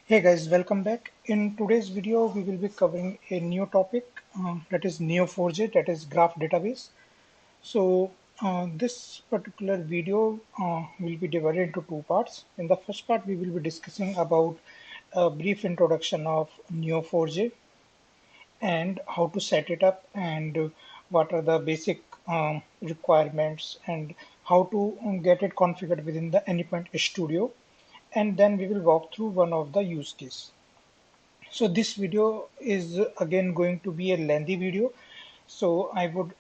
Hey guys, welcome back. In today's video, we will be covering a new topic that is Neo4j, that is graph database. This particular video will be divided into two parts. In the first part, we will be discussing about a brief introduction of Neo4j and how to set it up and what are the basic requirements and how to get it configured within the Anypoint Studio. And then we will walk through one of the use case. So this video is again going to be a lengthy video. So I would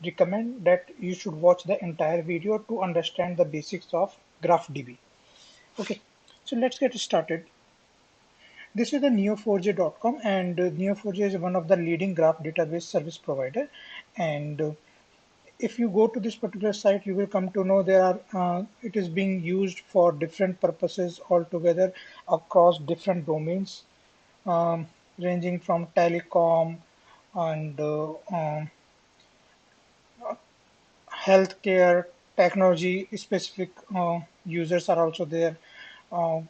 recommend that you should watch the entire video to understand the basics of GraphDB. Okay, so let's get started. This is the neo4j.com and Neo4j is one of the leading graph database service provider. And if you go to this particular site, you will come to know it is being used for different purposes altogether across different domains um, ranging from telecom and healthcare, technology specific users are also there. Uh,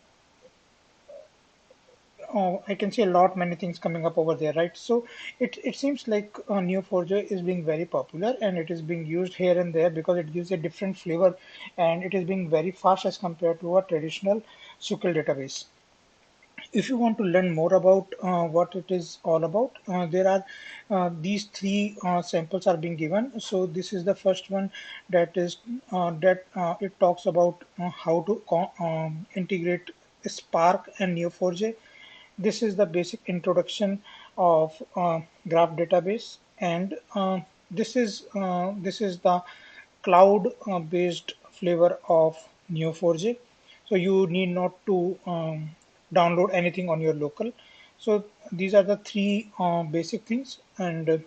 I can see a lot many things coming up over there, right? So it seems like Neo4j is being very popular and it is being used here and there because it gives a different flavor and it is being very fast as compared to a traditional SQL database. If you want to learn more about what it is all about, there are these three samples are being given. So this is the first one that is that it talks about how to integrate Spark and Neo4j. This is the basic introduction of graph database, and this is the cloud based flavor of Neo4j. So you need not to download anything on your local. So these are the three basic things, and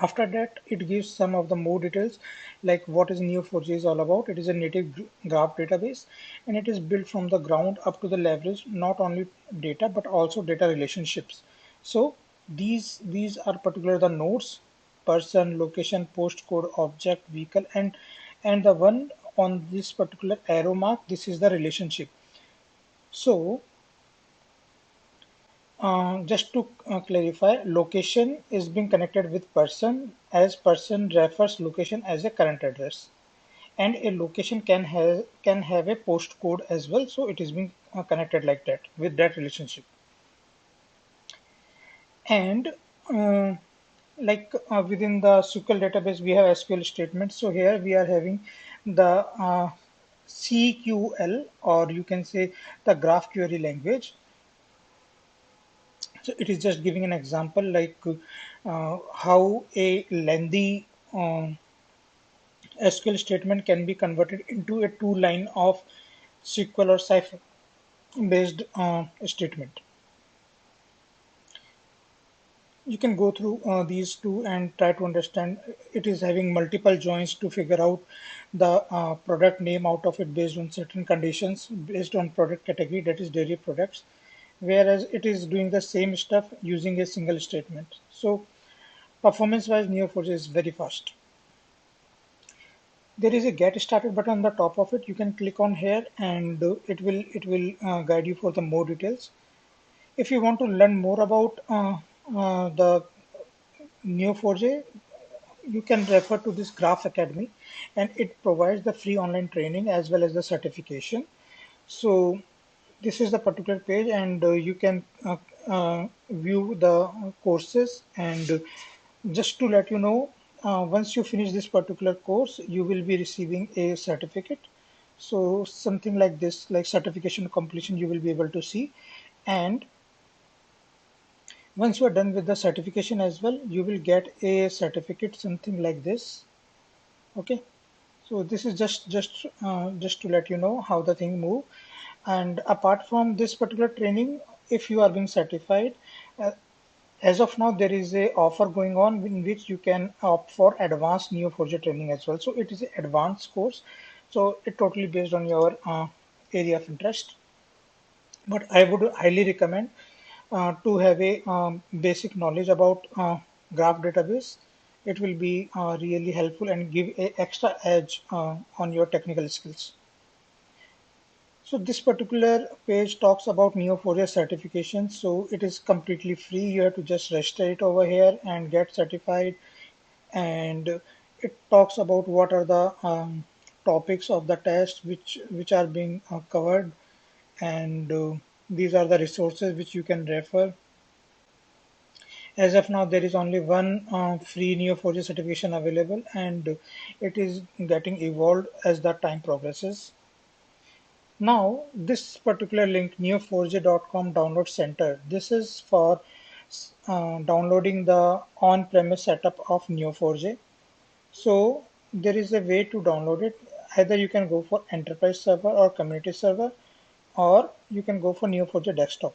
after that it gives some of the more details like what is Neo4j is all about. It is a native graph database and it is built from the ground up to the leverage not only data but also data relationships. So these are particular the nodes: person, location, postcode, object, vehicle, and the one on this particular arrow mark, this is the relationship. So just to clarify, location is being connected with person as person refers location as a current address, and a location can have a postcode as well. So it is being connected like that with that relationship. And within the SQL database, we have SQL statements. So here we are having the CQL, or you can say the graph query language. So it is just giving an example like how a lengthy SQL statement can be converted into a two-line of SQL or Cipher based statement. You can go through these two and try to understand. It is having multiple joins to figure out the product name out of it based on certain conditions based on product category, that is dairy products, whereas it is doing the same stuff using a single statement. So performance-wise, Neo4j is very fast. There is a get started button on the top of it. You can click on here and it will guide you for the more details. If you want to learn more about the Neo4j, you can refer to this Graph Academy, and it provides the free online training as well as the certification. So this is the particular page, and you can view the courses. And just to let you know, once you finish this particular course, you will be receiving a certificate. So something like this, like certification completion, you will be able to see. And once you are done with the certification as well, you will get a certificate, something like this. Okay. So this is just to let you know how the thing move. And apart from this particular training, if you are being certified, uh, as of now there is a offer going on in which you can opt for advanced Neo4j training as well. So it is an advanced course. So it totally based on your area of interest. But I would highly recommend to have a basic knowledge about graph database. It will be really helpful and give a extra edge on your technical skills. So this particular page talks about Neo4j certification. So it is completely free. You have to just register it over here and get certified. And it talks about what are the topics of the test which are being covered, and these are the resources which you can refer. As of now, there is only one free Neo4j certification available, and it is getting evolved as the time progresses. Now, this particular link, neo4j.com download center, this is for downloading the on-premise setup of Neo4j. So there is a way to download it. Either you can go for enterprise server or community server, or you can go for Neo4j desktop.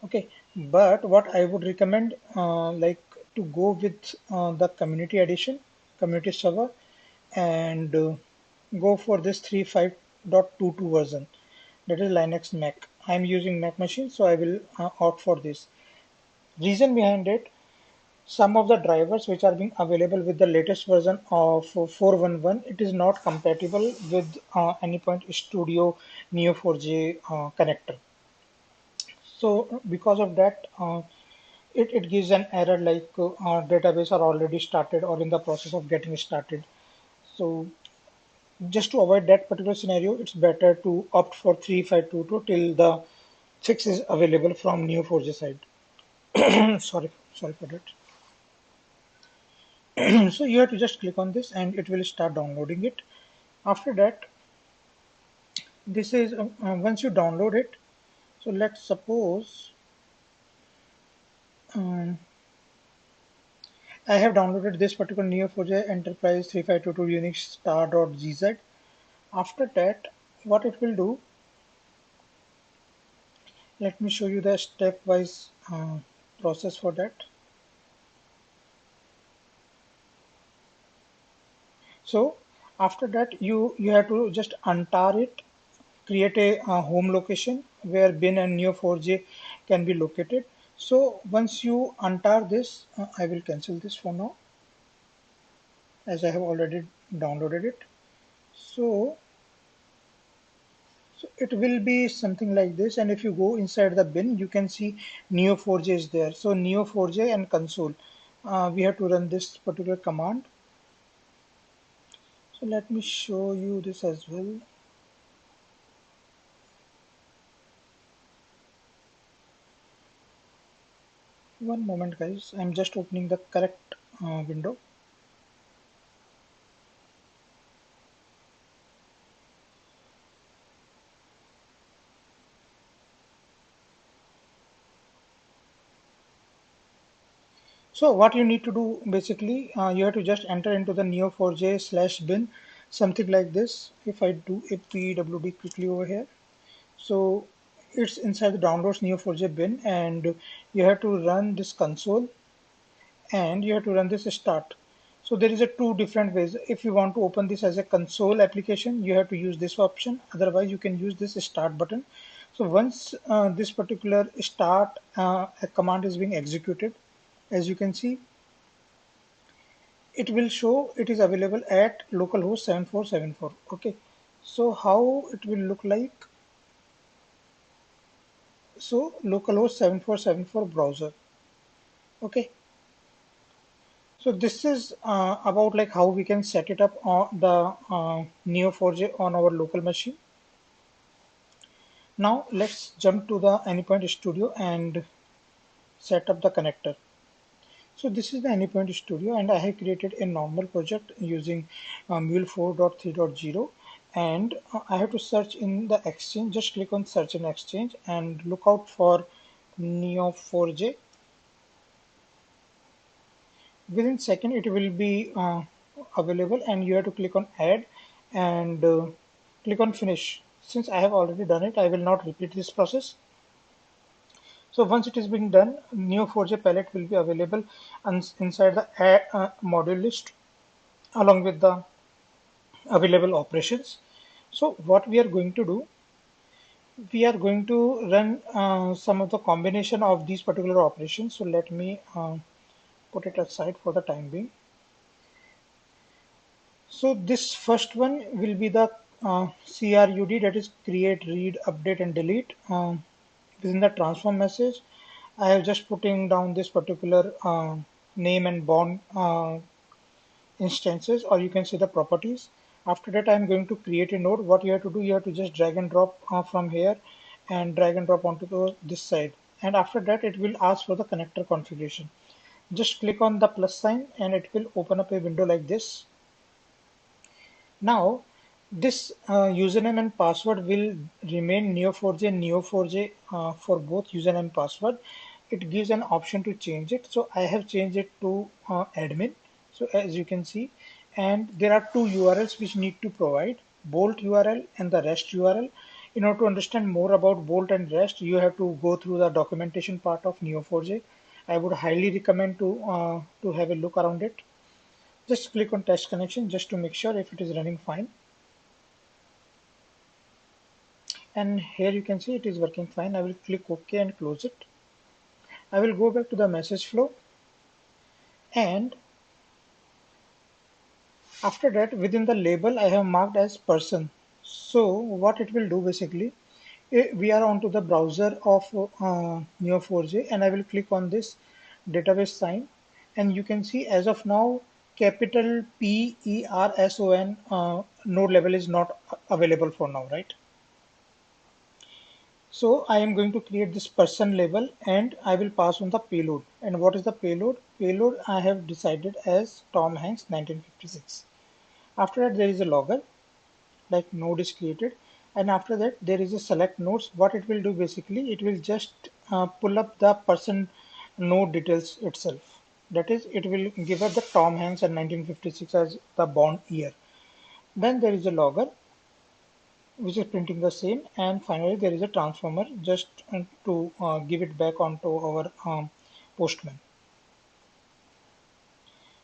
Okay, but what I would recommend, like to go with the community edition, community server, and go for this 3.5.22 version. That is Linux Mac. I'm using Mac machine, so I will opt for this. Reason behind it, some of the drivers which are being available with the latest version of 4.11, it is not compatible with Anypoint Studio Neo4j connector. So because of that, it gives an error like our database are already started or in the process of getting started. So just to avoid that particular scenario, it's better to opt for 3.5.22 till the fix is available from Neo4j side. Sorry for that. So you have to just click on this and it will start downloading it. After that, this is once you download it. So let's suppose um, I have downloaded this particular Neo4j Enterprise 3.5.22 Unix star.gz. After that, what it will do, let me show you the stepwise process for that. So after that, you have to just untar it, create a home location where bin and Neo4j can be located. So once you untar this, I will cancel this for now as I have already downloaded it. So, so it will be something like this, and if you go inside the bin, you can see Neo4j is there. So Neo4j and console. We have to run this particular command. So let me show you this as well. One moment, guys. I'm just opening the correct window. So what you need to do basically, you have to just enter into the neo4j slash bin, something like this. If I do a pwd quickly over here, so it's inside the downloads neo4j bin, and you have to run this console and you have to run this start. So there is a two different ways. If you want to open this as a console application, you have to use this option. Otherwise, you can use this start button. So once this particular start command is being executed, as you can see, it will show it is available at localhost 7474. Okay, so how it will look like? So localhost 7474 browser. Okay, so this is about like how we can set it up on the Neo4j on our local machine. Now let's jump to the Anypoint Studio and set up the connector. So this is the Anypoint Studio, and I have created a normal project using Mule 4.3.0, and I have to search in the Exchange. Just click on search in Exchange and look out for Neo4j. Within second it will be available, and you have to click on add and click on finish. Since I have already done it, I will not repeat this process. So once it is being done, Neo4j palette will be available inside the add, module list along with the available operations. So what we are going to do, we are going to run some of the combination of these particular operations. So let me put it aside for the time being. So this first one will be the CRUD, that is create, read, update, and delete. Within the transform message, I have just putting down this particular name and bond instances, or you can see the properties. After that, I'm going to create a node. What you have to do, you have to just drag and drop from here and drag and drop onto this side. And after that, it will ask for the connector configuration. Just click on the plus sign and it will open up a window like this. Now, this username and password will remain Neo4j and Neo4j for both username and password. It gives an option to change it. So I have changed it to admin. So as you can see, and there are two URLs which need to provide, Bolt URL and the REST URL. In order to understand more about Bolt and REST, you have to go through the documentation part of Neo4j. I would highly recommend to have a look around it. Just click on test connection just to make sure if it is running fine. And here you can see it is working fine. I will click OK and close it. I will go back to the message flow, and after that within the label I have marked as person. So what it will do basically, we are onto the browser of Neo4j, and I will click on this database sign, and you can see as of now capital PERSON node level is not available for now, right? So I am going to create this person label and I will pass on the payload. And what is the payload? Payload I have decided as Tom Hanks 1956. After that there is a logger, like node is created, and after that there is a select nodes. What it will do basically, it will just pull up the person node details itself. That is, it will give us the Tom Hanks and 1956 as the born year. Then there is a logger which is printing the same, and finally there is a transformer just to give it back onto our postman.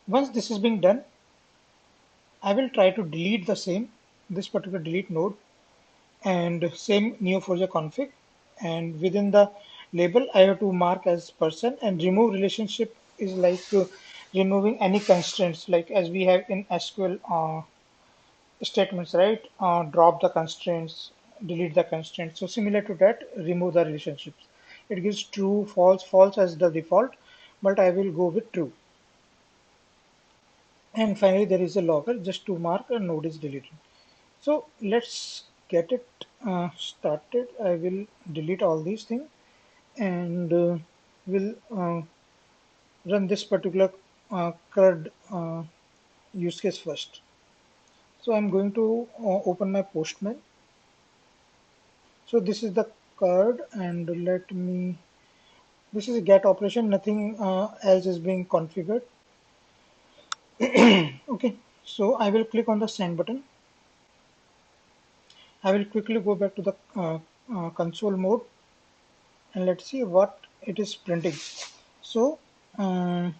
Once this is being done, I will try to delete the same, this particular delete node, and same Neo4j config, and within the label I have to mark as person, and remove relationship is like removing any constraints, like as we have in SQL statements, right? Drop the constraints, delete the constraints. So similar to that, remove the relationships. It gives true, false, false as the default, but I will go with true. And finally, there is a logger just to mark a node is deleted. So let's get it started. I will delete all these things and will run this particular CRUD use case first. So I'm going to open my Postman. So this is the card, and let me, this is a get operation, nothing else is being configured. Okay, so I will click on the send button. I will quickly go back to the console mode, and let's see what it is printing. So um,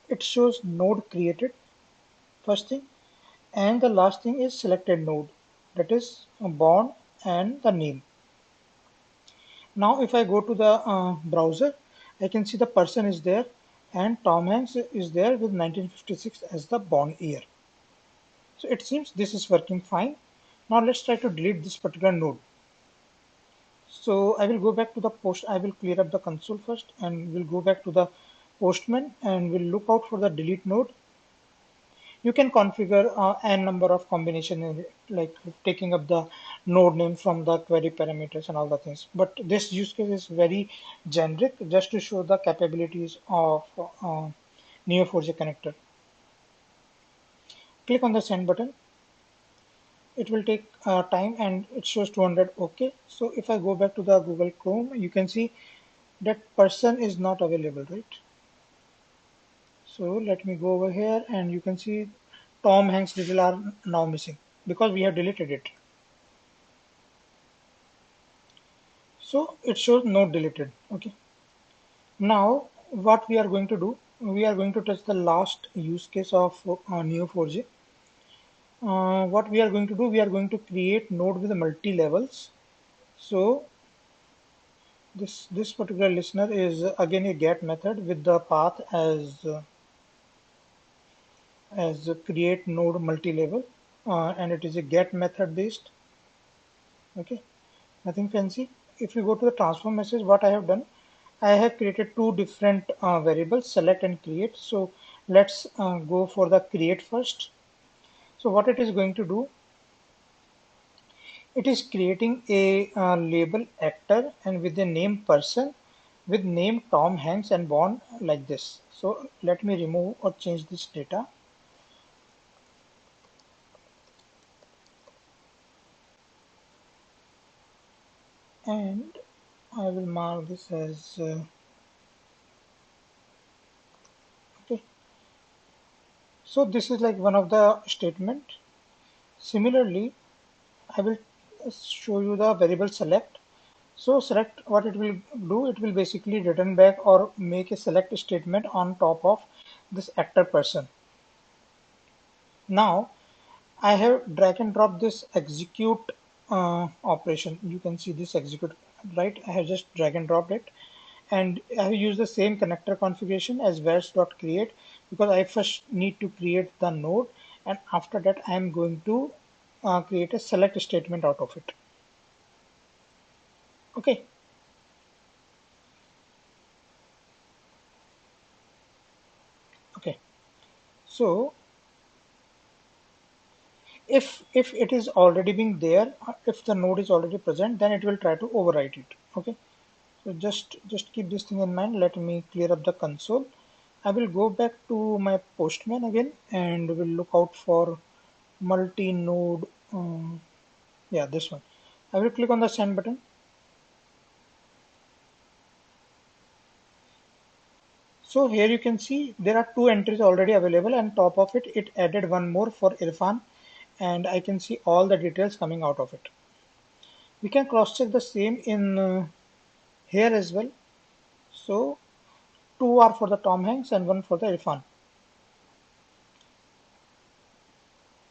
it shows node created, first thing, and the last thing is selected node, that is born and the name. Now, if I go to the browser, I can see the person is there and Tom Hanks is there with 1956 as the born year. So it seems this is working fine. Now let's try to delete this particular node. So I will go back to the post. I will clear up the console first and we'll go back to the Postman and we'll look out for the delete node. You can configure n number of combination, like taking up the node name from the query parameters and all the things. But this use case is very generic, just to show the capabilities of Neo4j connector. Click on the send button. It will take time and it shows 200. Okay. So if I go back to the Google Chrome, you can see that person is not available, right? So let me go over here and you can see Tom Hanks detail are now missing because we have deleted it. So it shows node deleted. Okay. Now what we are going to do, we are going to touch the last use case of Neo4j. What we are going to do, we are going to create node with multi levels. So this particular listener is again a get method with the path as create node multi level. and it is a get method based. Okay, nothing fancy. If you go to the transform message, what I have done, I have created two different variables, select and create. So let's go for the create first. So what it is going to do, it is creating a label actor and with the name person, with name Tom Hanks and born like this. So let me remove or change this data, and I will mark this as okay. So this is like one of the statement. Similarly, I will show you the variable select. So select, what it will do, it will basically return back or make a select statement on top of this actor person. Now I have drag and drop this execute operation. You can see this execute, right? I have just drag and dropped it, and I have used the same connector configuration as create because I first need to create the node, and after that I am going to create a select statement out of it. Okay, okay. So if it is already being there, if the node is already present, then it will try to overwrite it. Okay. So just keep this thing in mind. Let me clear up the console. I will go back to my Postman again and will look out for multi-node. Yeah, this one. I will click on the send button. So here you can see there are two entries already available, and top of it, it added one more for Irfan, and I can see all the details coming out of it. We can cross-check the same in here as well. So two are for the Tom Hanks and one for the Irfan.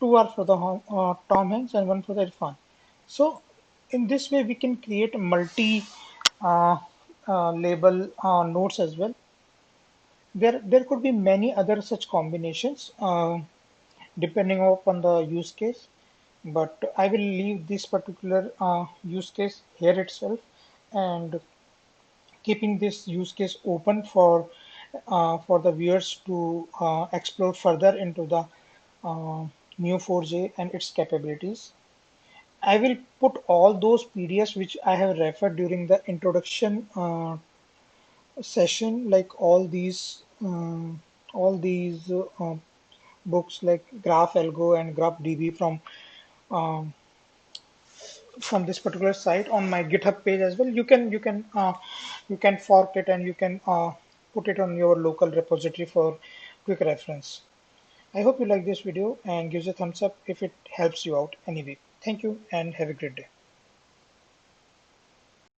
Two are for the Tom Hanks and one for the Irfan. So in this way, we can create multi uh, label nodes as well. There could be many other such combinations depending upon the use case, but I will leave this particular use case here itself and keeping this use case open for the viewers to explore further into the uh, Neo4j and its capabilities. I will put all those PDFs which I have referred during the introduction session, like all these books like Graph Algo and GraphDB um, from this particular site on my GitHub page as well. You can fork it and you can put it on your local repository for quick reference. I hope you like this video and give a thumbs up if it helps you out anyway. Thank you and have a great day.